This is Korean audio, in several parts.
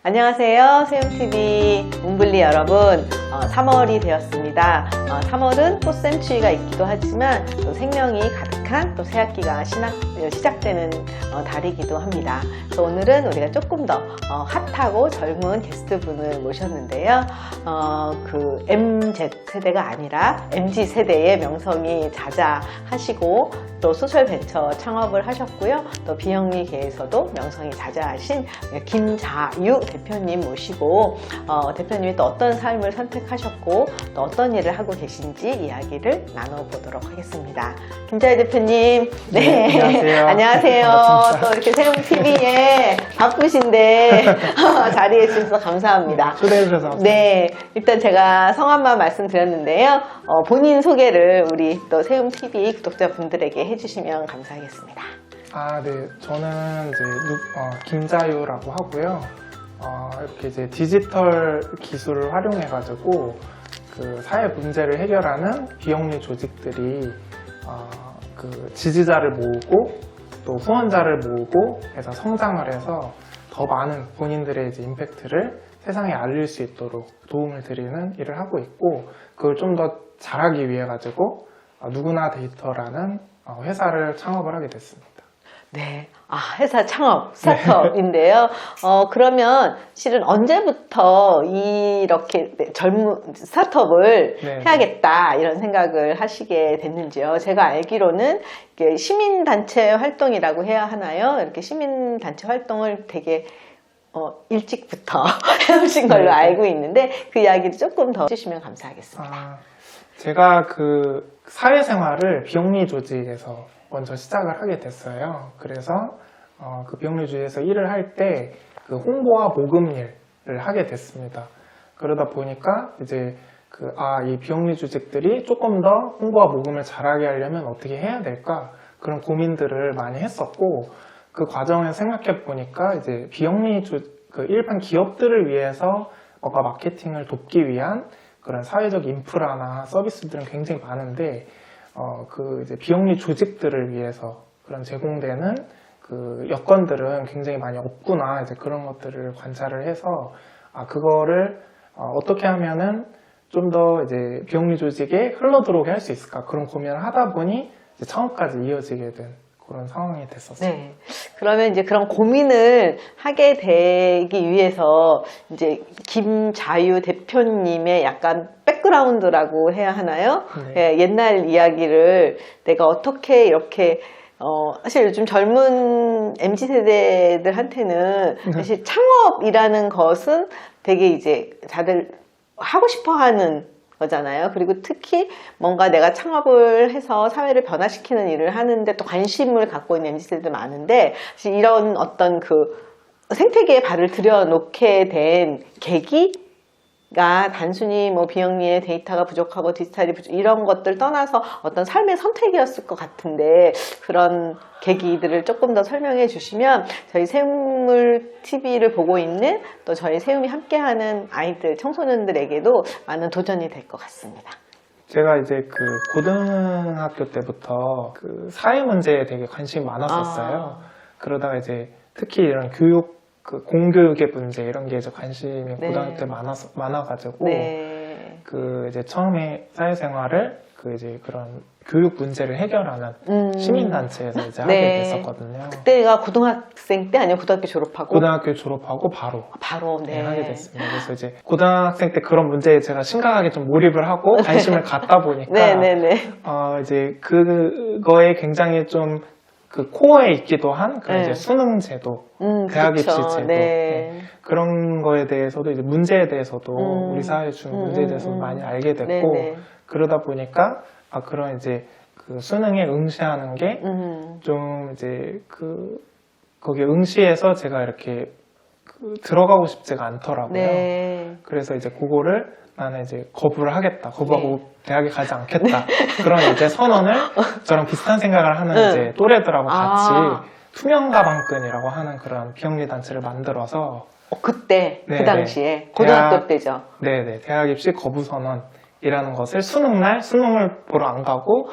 안녕하세요. 세움TV 문블리 여러분, 3월이 되었습니다. 3월은 꽃샘추위가 있기도 하지만 또 생명이 가득한 또 새학기가 시작되는 달이기도 합니다. 그래서 오늘은 우리가 조금 더 핫하고 젊은 게스트분을 모셨는데요. 그 MZ세대가 아니라 MZ세대의 명성이 자자하시고 또 소셜벤처 창업을 하셨고요. 또 비영리계에서도 명성이 자자하신 김자유 대표님 모시고 대표님이 또 어떤 삶을 선택하셨고 또 어떤 일을 하고 계신지 이야기를 나눠보도록 하겠습니다. 김자유 대표님, 네, 안녕하세요. 안녕하세요. 반갑습니다. 또 이렇게 세움TV에 바쁘신데 자리해 주셔서 감사합니다. 초대해 주셔서 감사합니다. 네, 일단 제가 성함만 말씀드렸는데요. 본인 소개를 우리 또 세움TV 구독자분들에게 해주시면 감사하겠습니다. 네. 저는 이제 김자유라고 하고요. 이렇게 이제 디지털 기술을 활용해가지고 그 사회 문제를 해결하는 비영리 조직들이 그 지지자를 모으고 또 후원자를 모으고 해서 성장을 해서 더 많은 본인들의 이제 임팩트를 세상에 알릴 수 있도록 도움을 드리는 일을 하고 있고, 그걸 좀 더 잘하기 위해 가지고 누구나 데이터라는 회사를 창업을 하게 됐습니다. 네, 회사 창업, 스타트업인데요. 그러면 실은 언제부터 이렇게 젊은 스타트업을 네. 해야겠다 이런 생각을 하시게 됐는지요? 제가 알기로는 이게 시민단체 활동이라고 해야 하나요? 이렇게 시민단체 활동을 되게 일찍부터 해오신 걸로 네. 알고 있는데 그 이야기를 조금 더 해주시면 감사하겠습니다. 제가 그 사회생활을 비영리 조직에서 먼저 시작을 하게 됐어요. 그래서 그 비영리 조직에서 일을 할 때 그 홍보와 모금 일을 하게 됐습니다. 그러다 보니까 이제 이 비영리 조직들이 조금 더 홍보와 모금을 잘하게 하려면 어떻게 해야 될까, 그런 고민들을 많이 했었고, 그 과정을 생각해 보니까 이제 비영리 그 일반 기업들을 위해서 뭔가 마케팅을 돕기 위한 그런 사회적 인프라나 서비스들은 굉장히 많은데 그 이제 비영리 조직들을 위해서 그런 제공되는 그 여건들은 굉장히 많이 없구나, 이제 그런 것들을 관찰을 해서 그거를 어떻게 하면은 좀 더 이제 비영리 조직에 흘러들어오게 할 수 있을까, 그런 고민을 하다 보니 이제 창업까지 이어지게 된 그런 상황이 됐었어요. 네. 그러면 이제 그런 고민을 하게 되기 위해서 이제 김자유 대표님의 약간 백그라운드라고 해야 하나요? 네. 옛날 이야기를 내가 어떻게 이렇게 사실 요즘 젊은 MZ세대들한테는 사실 창업이라는 것은 되게 이제 다들 하고 싶어 하는 거잖아요. 그리고 특히 뭔가 내가 창업을 해서 사회를 변화시키는 일을 하는데 또 관심을 갖고 있는 MZ세대도 많은데, 사실 이런 어떤 그 생태계에 발을 들여놓게 된 계기가 단순히 뭐 비영리의 데이터가 부족하고 디지털이 이런 것들 떠나서 어떤 삶의 선택이었을 것 같은데, 그런 계기들을 조금 더 설명해 주시면 저희 세움을 TV를 보고 있는 또 저희 세움이 함께하는 아이들, 청소년들에게도 많은 도전이 될 것 같습니다. 제가 이제 그 고등학교 때부터 그 사회 문제에 되게 관심이 많았었어요. 그러다가 이제 특히 이런 교육, 그 공교육의 문제 이런 게 이제 관심이 고등학교 때 많아가지고 그 이제 처음에 사회생활을 그 이제 그런 교육 문제를 해결하는 시민단체에서 이제 하게 됐었거든요. 그때가 고등학생 때 아니면 고등학교 졸업하고? 고등학교 졸업하고 바로 네. 하게 됐습니다. 그래서 이제 고등학생 때 그런 문제에 제가 심각하게 좀 몰입을 하고 관심을 갖다 보니까 이제 그거에 굉장히 좀 그 코어에 있기도 한 그런 이제 수능 제도, 대학 입시 제도, 그런 거에 대해서도 이제 문제에 대해서도 우리 사회 중 문제에 대해서 많이 알게 됐고, 그러다 보니까 그런 이제 그 수능에 응시하는 게 좀 이제 거기에 응시해서 제가 이렇게 들어가고 싶지가 않더라고요. 그래서 이제 그거를 나는 이제 거부를 하겠다, 거부하고 대학에 가지 않겠다, 그런 이제 선언을 저랑 비슷한 생각을 하는 이제 또래들하고 같이 투명가방끈이라고 하는 그런 비영리 단체를 만들어서 그때 그 당시에 고등학교 때죠. 네네, 대학 입시 거부 선언이라는 것을 수능날 수능을 보러 안 가고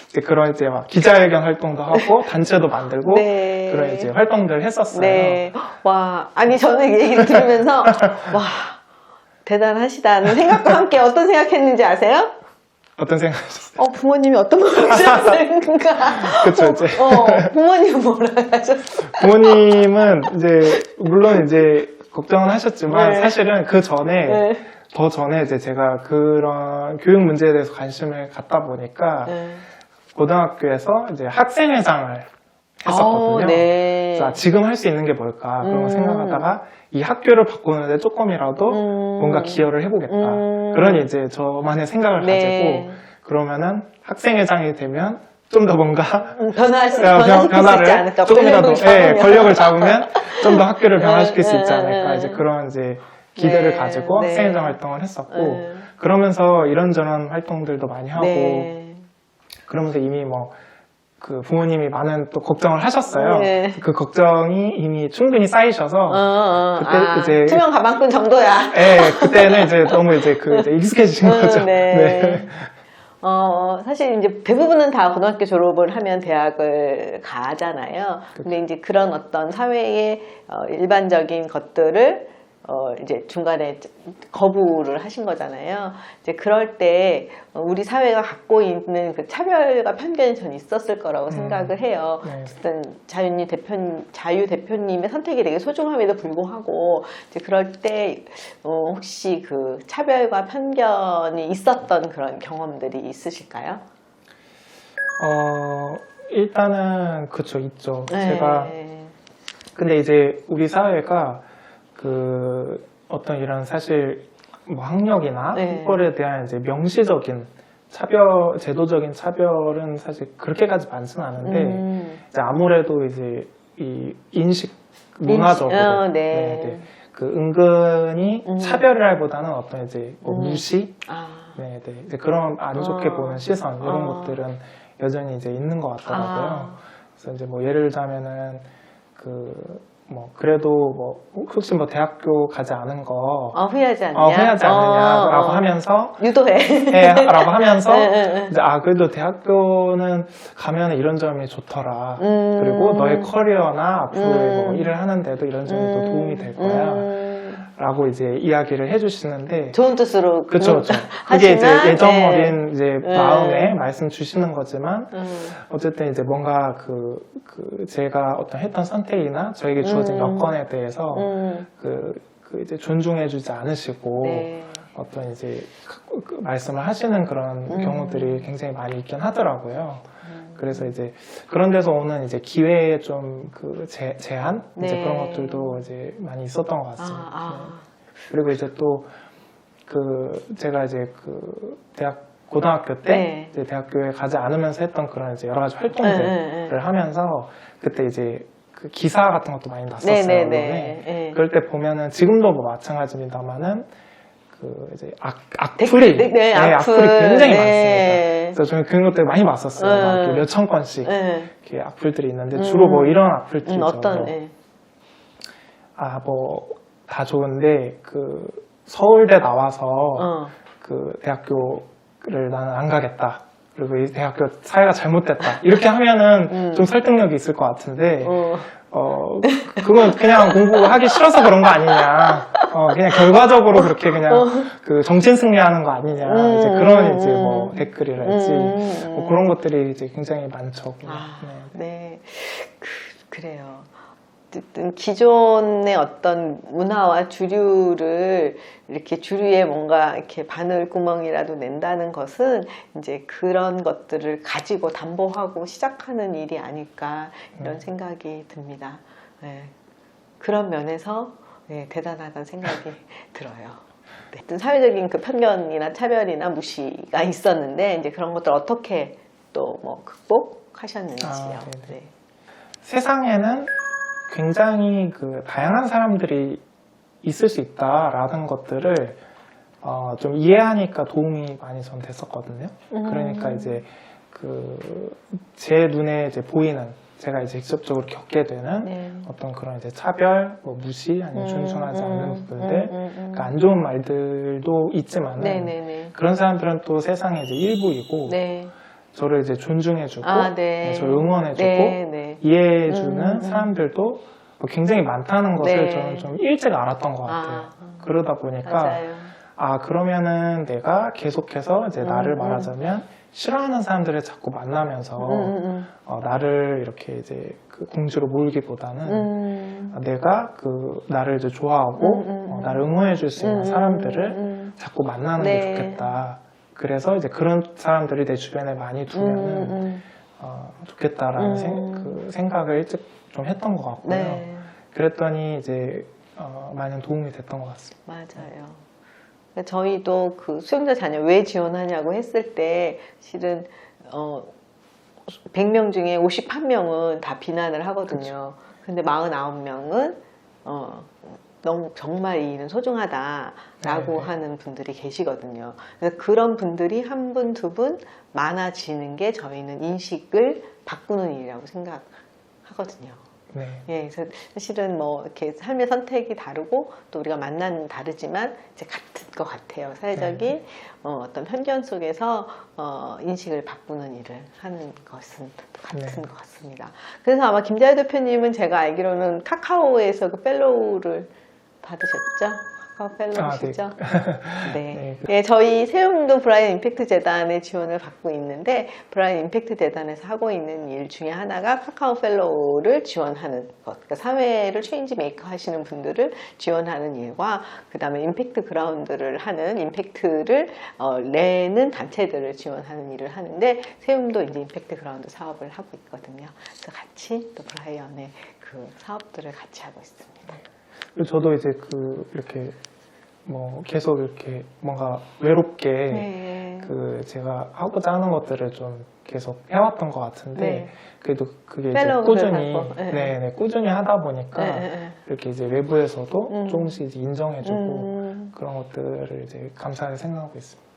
이제 그런 이제 막 기자회견 활동도 하고 단체도 만들고 네. 그런 이제 활동들을 했었어요. 네. 와, 아니 저는 이 얘기를 들으면서 와, 대단하시다는 생각과 함께 어떤 생각했는지 아세요? 어떤 생각하셨어요? 부모님이 어떤 말을 하셨을까? 그쵸, 이제. 부모님은 뭐라 하셨어요? 부모님은 이제 물론 이제 걱정은 하셨지만 네. 사실은 그 전에 네. 더 전에 이제 제가 그런 교육 문제에 대해서 관심을 갖다 보니까 네. 고등학교에서 이제 학생회장을 했었거든요. 네. 그래서 지금 할 수 있는 게 뭘까 그런 거 생각하다가 이 학교를 바꾸는데 조금이라도 뭔가 기여를 해보겠다. 그런 이제 저만의 생각을 네. 가지고 그러면은 학생회장이 되면 좀 더 뭔가 변화시킬 수 있지 않을까? 조금이라도 권력을 권력을 잡으면 좀 더 학교를 변화시킬 수 있지 않을까 이제 그런 이제 기대를 네, 가지고 네. 학생회장 활동을 했었고 네. 그러면서 이런저런 활동들도 많이 하고 네. 그러면서 이미 뭐 그 부모님이 많은 또 걱정을 하셨어요. 네. 그 걱정이 이미 충분히 쌓이셔서 그때 이제 투명 가방끈 정도야. 그때는 이제 너무 이제 이제 익숙해지신 거죠. 네. 사실 이제 대부분은 다 고등학교 졸업을 하면 대학을 가잖아요. 근데 이제 그런 어떤 사회의 일반적인 것들을 이제 중간에 거부를 하신 거잖아요. 이제 그럴 때 우리 사회가 갖고 있는 그 차별과 편견이 전 있었을 거라고 생각을 해요. 네. 어쨌든 자유 대표님의 선택이 되게 소중함에도 불구하고 이제 그럴 때 혹시 그 차별과 편견이 있었던 그런 경험들이 있으실까요? 일단은 그쵸 있죠. 네. 제가 근데 이제 우리 사회가 그 어떤 이런 사실 뭐 학력이나 네. 학벌에 대한 이제 명시적인 제도적인 차별은 사실 그렇게까지 많지는 않은데 이제 아무래도 이제 이 인식 문화적으로 네. 그 은근히 차별이라기보다는 어떤 이제 뭐 무시, 이제 그런 안 좋게 보는 시선 이런 것들은 여전히 이제 있는 것 같더라고요. 그래서 이제 뭐 예를 들자면은 그래도 뭐 혹시 뭐 대학교 가지 않은 거 후회하지 않느냐? 후회하지 않느냐라고 하면서 유도해. 라고 하면서 네. 이제 그래도 대학교는 가면 이런 점이 좋더라. 그리고 너의 커리어나 앞으로의 뭐 일을 하는데도 이런 점이 더 도움이 될 거야. 라고 이제 이야기를 해주시는데 좋은 뜻으로 그쵸. 그게 이제 하지만, 예정 네. 어린 이제 마음에 말씀 주시는 거지만 어쨌든 이제 뭔가 제가 어떤 했던 선택이나 저에게 주어진 여건에 대해서 이제 존중해주지 않으시고 네. 어떤 이제 말씀을 하시는 그런 경우들이 굉장히 많이 있긴 하더라고요. 그래서 이제 그런 데서 오는 이제 기회의 좀 제한 이제 네. 그런 것들도 이제 많이 있었던 것 같습니다. 그리고 이제 또 제가 이제 고등학교 때 네. 이제 대학교에 가지 않으면서 했던 그런 이제 여러 가지 활동들을 하면서 그때 이제 그 기사 같은 것도 많이 났었어요. 언론에. 그럴 때 보면은 지금도 뭐 마찬가지입니다만은 이제 악플이 악플이 굉장히 많습니다. 그래서 저는 그런 것들 많이 봤었어요. 막 이렇게 몇천 건씩 이렇게 악플들이 있는데 주로 뭐 이런 악플들이죠. 어떤? 뭐 다 좋은데 서울대 나와서 대학교를 나는 안 가겠다. 그리고 이 대학교 사회가 잘못됐다. 이렇게 하면은 좀 설득력이 있을 것 같은데 그건 그냥 공부하기 싫어서 그런 거 아니냐. 그냥 결과적으로 그렇게 그냥 정신 승리하는 거 아니냐. 이제 그런 이제 뭐 댓글이랄지 뭐 그런 것들이 이제 굉장히 많죠. 네. 그래요. 어쨌든 기존의 어떤 문화와 주류를 이렇게 주류에 뭔가 이렇게 바늘구멍이라도 낸다는 것은 이제 그런 것들을 가지고 담보하고 시작하는 일이 아닐까 이런 생각이 듭니다. 그런 면에서 대단하다는 생각이 들어요. 어떤 사회적인 그 편견이나 차별이나 무시가 있었는데 이제 그런 것들 어떻게 또 뭐 극복하셨는지요. 세상에는 굉장히 다양한 사람들이 있을 수 있다라는 것들을 좀 이해하니까 도움이 많이 전 됐었거든요. 그러니까 이제 제 눈에 이제 보이는 제가 이제 직접적으로 겪게 되는 어떤 그런 이제 차별, 뭐 무시 아니면 존중하지 않는 부분들, 그러니까 안 좋은 말들도 있지만은 그런 사람들은 또 세상의 이제 일부이고 저를 이제 존중해주고 아, 네. 저를 응원해주고 네, 네. 이해해주는 사람들도 굉장히 많다는 것을 네. 저는 좀 일찍 알았던 것 같아요. 그러다 보니까 맞아요. 그러면은 내가 계속해서 이제 나를 말하자면 싫어하는 사람들을 자꾸 만나면서 나를 이렇게 이제 그 공주로 몰기보다는 내가 그 나를 이제 좋아하고 나를 응원해줄 수 있는 사람들을 자꾸 만나는 게 네. 좋겠다. 그래서 이제 그런 사람들이 내 주변에 많이 두면은 좋겠다라는 그 생각을 일찍 좀 했던 것 같고요. 네. 그랬더니 이제 많은 도움이 됐던 것 같습니다. 맞아요. 저희도 그 수영자 자녀 왜 지원하냐고 했을 때 실은 100명 중에 51명은 다 비난을 하거든요. 근데 49명은 너무 정말 이 일은 소중하다라고 네. 하는 분들이 계시거든요. 그래서 그런 분들이 한 분, 두 분 많아지는 게 저희는 인식을 바꾸는 일이라고 생각하거든요. 네. 예, 그래서 사실은 뭐 이렇게 삶의 선택이 다르고 또 우리가 만나는 다르지만 이제 같은 것 같아요. 사회적인 어떤 편견 속에서 인식을 바꾸는 일을 하는 것은 같은 것 같습니다. 그래서 아마 김자유 대표님은 제가 알기로는 카카오에서 그 펠로우를 받으셨죠? 카카오 펠로우시죠? 네. 네, 저희 세움도 브라이언 임팩트 재단의 지원을 받고 있는데 브라이언 임팩트 재단에서 하고 있는 일 중에 하나가 카카오 펠로우를 지원하는 것. 그러니까 사회를 체인지 메이커 하시는 분들을 지원하는 일과 그 다음에 임팩트 그라운드를 하는 임팩트를 내는 단체들을 지원하는 일을 하는데 세움도 이제 임팩트 그라운드 사업을 하고 있거든요. 그래서 같이 또 브라이언의 그 사업들을 같이 하고 있습니다. 저도 이제 이렇게 뭐 계속 이렇게 뭔가 외롭게 네. 제가 하고자 하는 것들을 좀 계속 해왔던 것 같은데 네. 그래도 그게 이제 펠로우를 꾸준히 하고, 네. 네, 꾸준히 하다 보니까 네. 이렇게 이제 외부에서도 조금씩 이제 인정해주고 그런 것들을 이제 감사하게 생각하고 있습니다.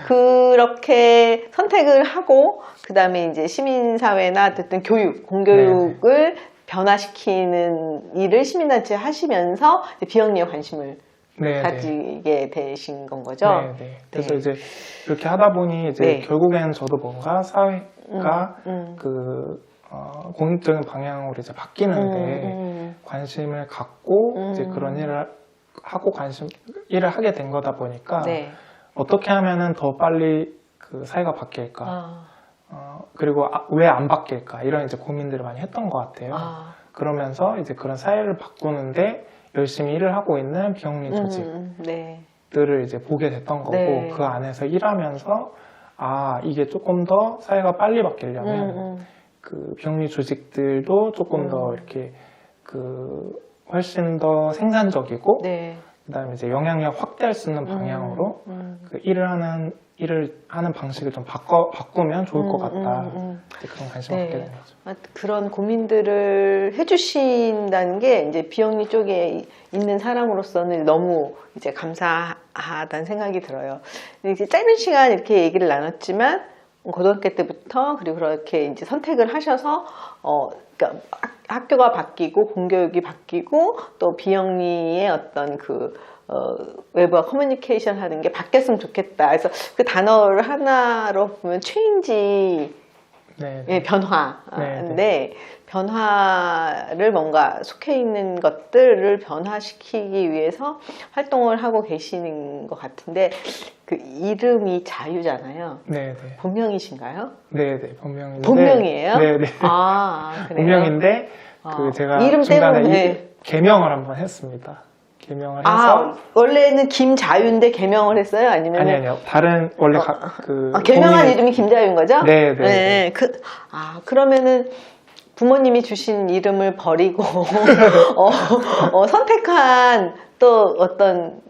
그렇게 선택을 하고 그 다음에 이제 시민사회나 어쨌든 교육, 공교육을 변화시키는 일을 시민단체 하시면서 비영리에 관심을 가지게 되신 건 거죠? 네. 그래서 이제 이렇게 하다 보니 이제 결국에는 저도 뭔가 사회가 공익적인 방향으로 이제 바뀌는데 관심을 갖고 이제 그런 일을 하고 일을 하게 된 거다 보니까 어떻게 하면은 더 빨리 그 사회가 바뀔까? 그리고 왜 안 바뀔까? 이런 이제 고민들을 많이 했던 것 같아요. 그러면서 이제 그런 사회를 바꾸는데 열심히 일을 하고 있는 비영리 조직들을 이제 보게 됐던 거고 그 안에서 일하면서 이게 조금 더 사회가 빨리 바뀌려면 그 비영리 조직들도 조금 더 이렇게 훨씬 더 생산적이고 그다음에 이제 영향력 확대할 수 있는 방향으로 그 일을 하는 방식을 좀 바꾸면 좋을 것 같다. 그런 관심을 갖게 된 거죠. 그런 고민들을 해주신다는 게 이제 비영리 쪽에 있는 사람으로서는 너무 이제 감사하다는 생각이 들어요. 이제 짧은 시간 이렇게 얘기를 나눴지만 고등학교 때부터 그리고 그렇게 이제 선택을 하셔서 그러니까 학교가 바뀌고 공교육이 바뀌고 또 비영리의 어떤 외부와 커뮤니케이션 하는 게 바뀌었으면 좋겠다. 그래서 그 단어를 하나로 보면 체인지, 변화인데 변화를 뭔가 속해 있는 것들을 변화시키기 위해서 활동을 하고 계시는 것 같은데 그 이름이 자유잖아요. 본명이신가요? 본명인데. 본명이에요? 그래요? 본명인데 제가 이름 중간에 때문에 개명을 한번 했습니다. 개명을 해서 원래는 김자유인데 개명을 했어요? 아니면 아니요. 다른 원래 개명한 이름이 김자유인 거죠? 네. 그러면은 부모님이 주신 이름을 버리고 선택한 또 어떤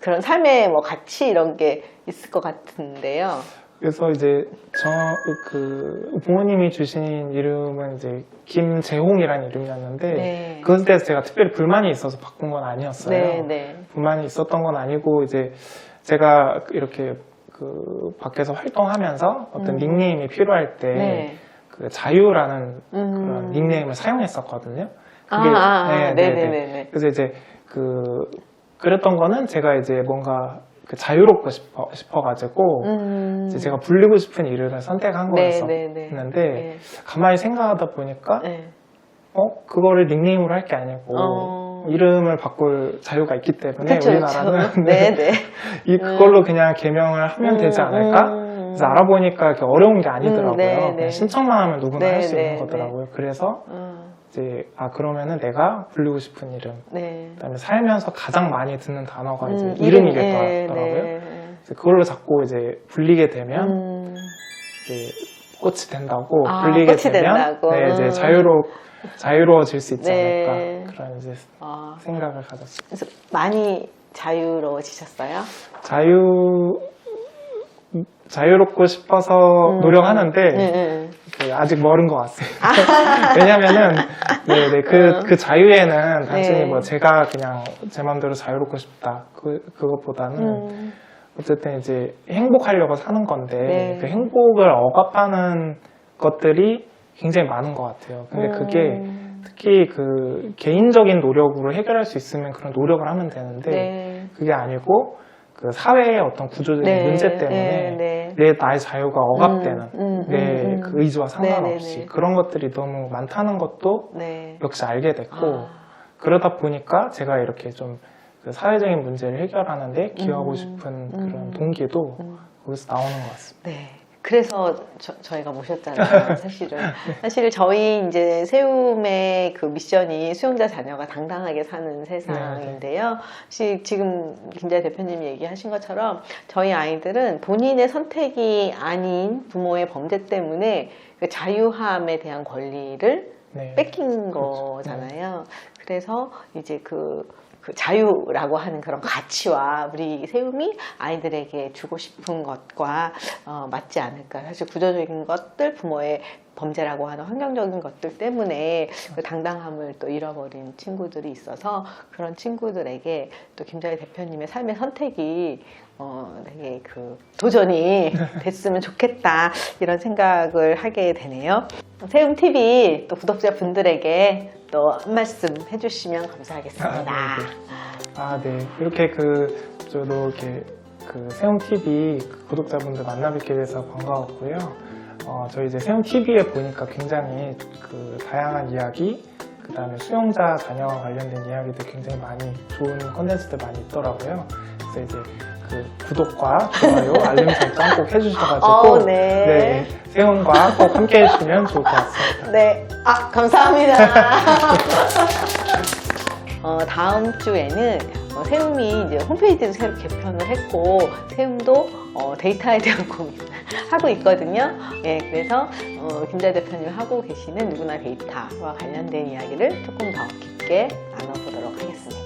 그런 삶의 뭐 가치 이런 게 있을 것 같은데요. 그래서 이제 부모님이 주신 이름은 이제 김재홍이라는 이름이었는데 그것에 대해서 제가 특별히 불만이 있어서 바꾼 건 아니었어요. 불만이 있었던 건 아니고 이제 제가 이렇게 밖에서 활동하면서 어떤 닉네임이 필요할 때 자유라는 그런 닉네임을 사용했었거든요. 그게 그래서 이제 그랬던 거는 제가 이제 뭔가 그 자유롭고 싶어가지고 이제 제가 불리고 싶은 이름을 선택한 거였었는데 네. 가만히 생각하다 보니까 네. 그거를 닉네임으로 할 게 아니고 이름을 바꿀 자유가 있기 때문에 그쵸, 우리나라는 그쵸. 네, 네. 그걸로 그냥 개명을 하면 되지 않을까? 그래서 알아보니까 이렇게 어려운 게 아니더라고요. 네, 네. 그냥 신청만 하면 누구나 네, 할 수 네, 있는 거더라고요. 그래서 음, 이제 그러면은 내가 불리고 싶은 이름, 네. 그다음에 살면서 가장 많이 듣는 단어가 이제 네, 이름이겠더라고요. 네. 그래서 그걸로 자꾸 이제 불리게 되면 이제 꽃이 된다고 불리게 꽃이 되면 된다고. 네, 이제 자유로워질 수 있지 네. 않을까 그런 이제 생각을 가졌어요. 그래서 많이 자유로워지셨어요? 자유롭고 싶어서 노력하는데 네. 그 아직 멀은 것 같습니다. 왜냐면은 그 자유에는 단순히 네. 뭐 제가 그냥 제 마음대로 자유롭고 싶다 그것보다는 어쨌든 이제 행복하려고 사는 건데 네. 그 행복을 억압하는 것들이 굉장히 많은 것 같아요. 근데 그게 특히 그 개인적인 노력으로 해결할 수 있으면 그런 노력을 하면 되는데 네. 그게 아니고 그 사회의 어떤 구조적인 네. 문제 때문에 네. 나의 자유가 억압되는 내 그 의지와 상관없이 네, 네, 네. 그런 것들이 너무 많다는 것도 네. 역시 알게 됐고 그러다 보니까 제가 이렇게 좀 그 사회적인 문제를 해결하는데 기여하고 싶은 그런 동기도 거기서 나오는 것 같습니다. 네. 그래서 저희가 모셨잖아요, 사실은. 사실 저희 이제 세움의 그 미션이 수용자 자녀가 당당하게 사는 세상인데요. 사실 지금 김자 대표님이 얘기하신 것처럼 저희 아이들은 본인의 선택이 아닌 부모의 범죄 때문에 그 자유함에 대한 권리를 네. 뺏긴 그렇죠. 거잖아요. 그래서 이제 그 자유라고 하는 그런 가치와 우리 세움이 아이들에게 주고 싶은 것과 맞지 않을까. 사실 구조적인 것들, 부모의 범죄라고 하는 환경적인 것들 때문에 그 당당함을 또 잃어버린 친구들이 있어서 그런 친구들에게 또 김자희 대표님의 삶의 선택이 되게 그 도전이 됐으면 좋겠다 이런 생각을 하게 되네요. 세움TV 또 구독자분들에게 또 한 말씀 해주시면 감사하겠습니다. 네. 이렇게 저도 이렇게 그 세움TV 구독자분들 만나 뵙게 돼서 반가웠고요. 저희 이제 세움TV에 보니까 굉장히 그 다양한 이야기, 그 다음에 수용자 자녀와 관련된 이야기들 굉장히 많이 좋은 콘텐츠들 많이 있더라고요. 그래서 이제 그 구독과 좋아요, 알림 설정 꼭 해주셔가지고 네. 세움과 꼭 함께 해주시면 좋을 것 같습니다. 네, 감사합니다. 다음 주에는 세움이 이제 홈페이지도 새로 개편을 했고 세움도 데이터에 대한 고민을 하고 있거든요. 예, 그래서 김자 대표님 하고 계시는 누구나 데이터와 관련된 이야기를 조금 더 깊게 나눠보도록 하겠습니다.